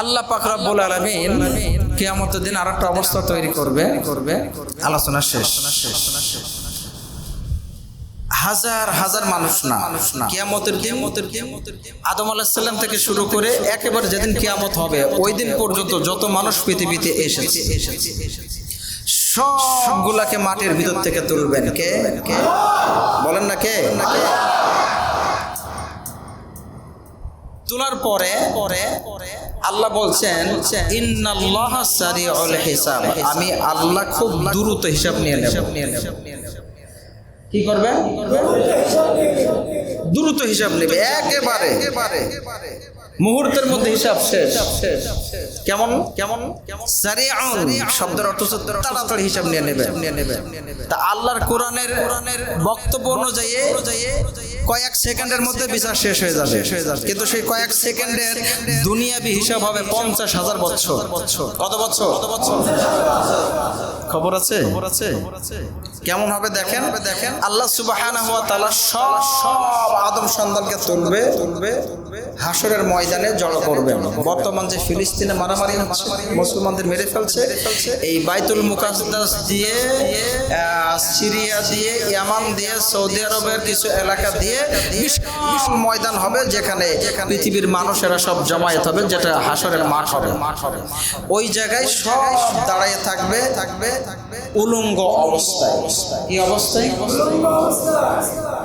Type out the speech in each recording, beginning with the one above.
আল্লাহ পাক রব্বুল আলামিন কিয়ামতের দিন আরেকটা অবস্থা তৈরি করবে। আলোচনা শেষ। হাজার হাজার মানুষ না, কিয়ামতের দিন আদম আলাইহিস সালাম থেকে শুরু করে একেবারে যেদিন কিয়ামত হবে ওই দিন পর্যন্ত যত মানুষ পৃথিবীতে এসেছে সবগুলাকে মাটির ভিতর থেকে তুলবেন কে? বলেন না কে? তোলার পরে আল্লাহ বলছেন ইন্নাল্লাহা সারিউল হিসাব, আমি আল্লাহ খুব দ্রুত হিসাব নিয়ে নেব। কি করবে? দ্রুত হিসাব নেবে, একেবারে মুহূর্তের মধ্যে হিসাব শেষ। কেমন কেমন সারিউন শব্দের অর্থ তাড়াতাড়ি হিসাব নিয়ে নেবে। তা আল্লাহর কোরআনের বক্তব্য অনুযায়ী কয়েক সেকেন্ডের মধ্যে বিচার শেষ হয়ে যাবে, কিন্তু সেই কয়েক সেকেন্ডের দুনিয়াবি হিসাব হবে 50,000 বছর। কত বছর? খবর আছে? কেমন হবে দেখেন। আল্লাহ সুবহানাহু ওয়া তাআলা সব আদম সন্তানকে তুলবে, হাসরের ময়দানে জড়ো করবেন। বর্তমান যে ফিলিস্তিনে মারামারি হচ্ছে, মুসলমানদের মেরে ফেলছে, এই বাইতুল মুকাদ্দাস দিয়ে, সিরিয়া দিয়ে, ইয়ামান দিয়ে, সৌদি আরবের কিছু এলাকা দিয়ে বিশাল ময়দান হবে, যেখানে পৃথিবীর মানুষেরা সব জমায়েত হবে, যেটা হাসরের মাঠ হবে। ওই জায়গায় সব দাঁড়িয়ে থাকবে উলঙ্গ অবস্থায়। কি অবস্থায়?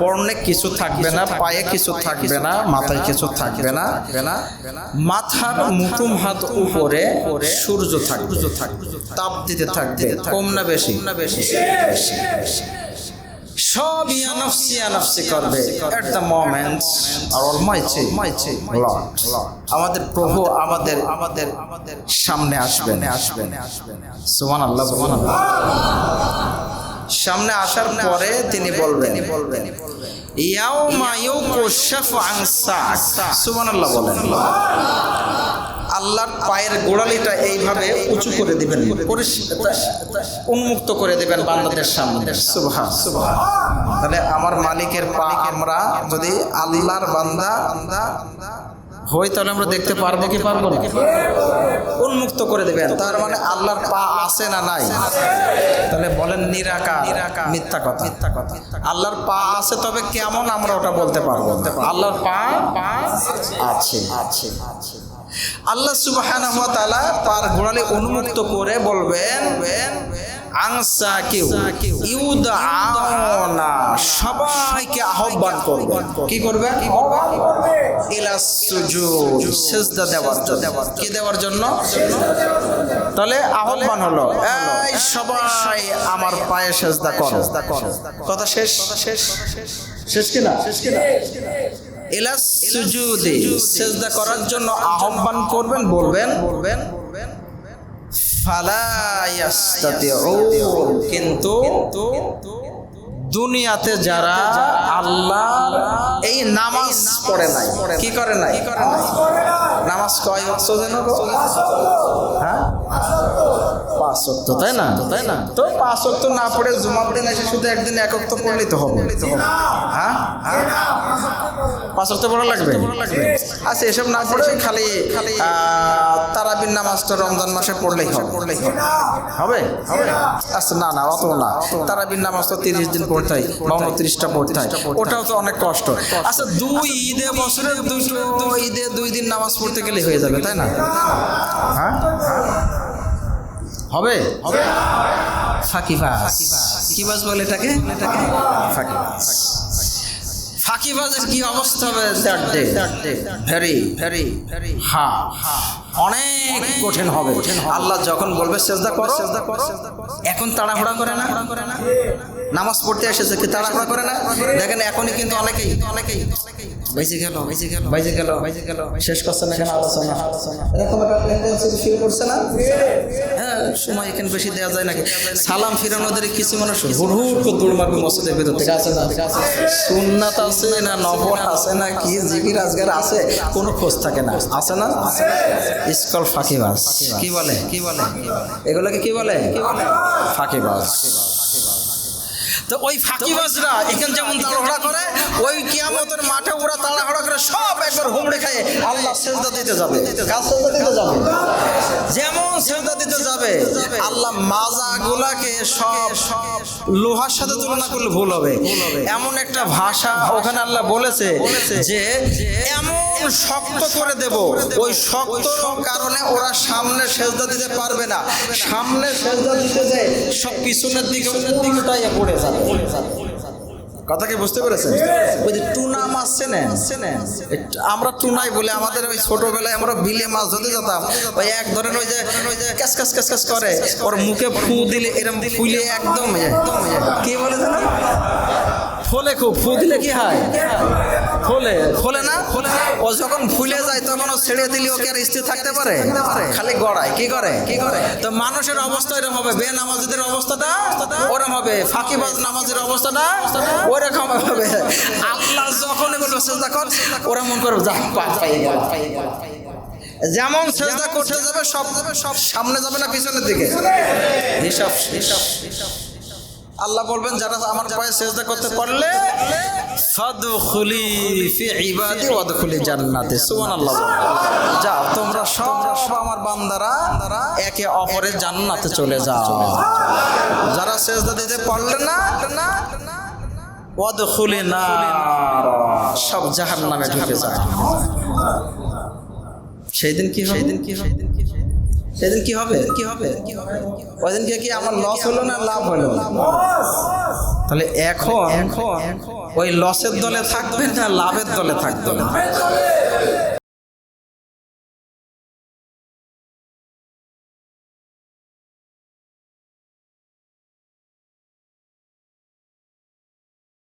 পরনে কিছু থাকবে না, পায়ে কিছু থাকবে না, মাথায় কিছু থাকবে না, মাথার মুঠুম হাত উপরে সূর্য থাকবে, তাপ দিতে থাকবে। কম না বেশি? সব ইয়ানফসি করবে। এট দ্য মোমেন্ট আর অলমাইটি লর্ড, আমাদের প্রভু আমাদের সামনে আসবেন। সুবহানাল্লাহ। সামনে আসার পরে তিনি বলবেন ইয়াউমা ইউকশাফু আন সাক। সুবহানাল্লাহ বলেন। আল্লাহর পায়ের গোড়ালিটা এইভাবে উঁচু করে দিবেন, উন্মুক্ত করে দিবেন বান্দাদের সামনে। সুবহান। তাহলে আমার মালিকের পা আমরা যদি আল্লাহর বান্দা হই তাহলে আমরা দেখতে পারবো কি পারবো না? উন্মুক্ত করে দেবেন। তার মানে আল্লাহর পা আছে না নাই? তাহলে বলেন নিরাকার, মিথ্যা কথা। আল্লাহর পা আছে, তবে কেমন আমরা ওটা বলতে পারবো। আল্লাহর পা আছে। আল্লাহ সুবহানাহু ওয়া তাআলা পার গোড়ালি উন্মুক্ত করে বলবেন আনসা কেউ ইউদাউনা, সবাইকে আহ্বান করবেন। কি করবে? ইলাস সুজুদ, সিজদা দেওয়ার জন্য। কি দেওয়ার জন্য? তাহলে আহ্বান হলো এই সবাই আমার পায়ে সিজদা করো। কথা শেষ? শেষ কিনা? ইলাস সুজুদি, সিজদা করার জন্য আহ্বান করবেন, বলবেন ফালা ইয়াস্তাতিউন। কিন্তু দুনিয়াতে যারা আল্লাহ এই নামাজ পড়ে নাই, কি করে নাই? নামাজ কয় ওয়াক্ত যেন? হ্যাঁ, 5 ওয়াক্ত, তাই না? তো 5 ওয়াক্ত না পড়ে জুমার দিন এসে শুধু একদিন 1 ওয়াক্ত পড়লেই তো হবে। হ্যাঁ, 5 ওয়াক্ত পড়া লাগবে। আচ্ছা, এসব না পড়ে খালি তারাবির নামাজটা রমজান মাসে পড়লেই হবে। আচ্ছা, না অত না। তারাবির নামাজ তো 30 দিন পড়তে হয়, 29টা পড়তে হয়, ওটাও তো অনেক কষ্ট। আচ্ছা, 2 ঈদে, বছরের 2 ঈদে 2 দিন নামাজ পড়তে গেলে হয়ে যাবে, তাই না? হ্যাঁ, হবে। ফাঁকিবাজ, কি বাজ বলে এটাকে? ফাঁকিবাজের কি অবস্থা হবে? ভেরি অনেক কঠিন হবে। আল্লাহ যখন বলবে সিজদা করো, এখন তাড়াহুড়া করে না? নামাজ পড়তে এসেছে, কি তাড়াহুড়া করে না? দেখেন এখনই কিন্তু অনেকেই বাইজে গেল শেষ করছে না কেন আলোচনা? এরকম একটা টেন্ডেন্সি ফিল করছে না? হ্যাঁ, সময় এখানে বেশি দেওয়া যায় নাকি? সালাম ফিরানোদের কিছু মানুষ হুড় করে দৌড় মারবে মসজিদের ভিতর থেকে। আছে না? সুন্নাত আছে না, নফল আছে না, কি জিকির আজকার আছে, কোনো খোঁজ থাকে না। আছে না? ইসকল ফাঁকিবাজ। কি বলে এগুলোকে? কি বলে? ফাঁকিবাজ। তো ওই ফাঁকিবাজরা এখানে যেমন তাড়াহুড়া করে, ওই কিয়ামতের মাঠে ওরা তাড়াহুড়া করে সব একবার হুমড়ে খায় আল্লাহ সিজদা দিতে যাবে। কার সিজদা দিতে যাবে? যাবে আল্লাহ মাজাগুলাকে সব লোহার সাথে তুলনা করলে ভুল হবে। এমন একটা ভাষা ওখানে আল্লাহ বলেছে যে এমন শক্ত করে দেব, ওই শক্ত কারণে ওরা সামনে সেজদা দিতে পারবে না। সামনে সেজদা দিতে যায় সব পিছনের দিকে উল্টাইয়া পড়ে যাবে। কথা কি বুঝতে পেরেছেন? ওই যে টুনা মাছ চেনেন? আমরা টুনাই বলে, আমাদের ওই ছোটবেলায় আমরা বিলে মাছ ধরতে যেতাম। ওই এক ধরনের ওই যে ক্যাস ক্যাস ক্যাস ক্যাস করে, ওর মুখে ফু দিলে এরকম ফুলে একদম কি বলে জানো, ফলে খুব ফু দিলে কি হয়, ফলে ফলে না, ও যখন ফুলে যায় তখন ও ছেড়ে দিলে ওকে আর স্থির থাকতে পারে? খালি গড়ায়। কি করে? তো মানুষের অবস্থা এরকম হবে, বেনামাজিদের অবস্থাটা ওরকম হবে, ফাঁকিবাজ নামাজের অবস্থাটা ওরকম হবে। আল্লাহ যখনই বলবে সেজদা কর, ওরা মন করবে যা পাইয়ে গেল। যেমন সেজদা করতে যাবে সব সামনে যাবে না পিছনের দিকে, হিসাব। আল্লাহ বলবেন যারা আমার পায়ে সেজদা করতে পারলে ফাদখুলি ফি ইবাদি ওয়াদখুলি জান্নাতি। সুবহানাল্লাহ। যাও তোমরা সব আমার বান্দারা একে অপরের জান্নাতে চলে যাও। যারা সেজদা দিতে পারলে না ওয়াদখুলি নার, সব জাহান্নামে ঢুকে যায়। সেদিন কি হবে? সেদিন কি হবে? ওই দিন কি আমার লস হলো না লাভ হলো? তাহলে এখন ওই লসের দলে থাকবে না লাভের দলে থাকবে?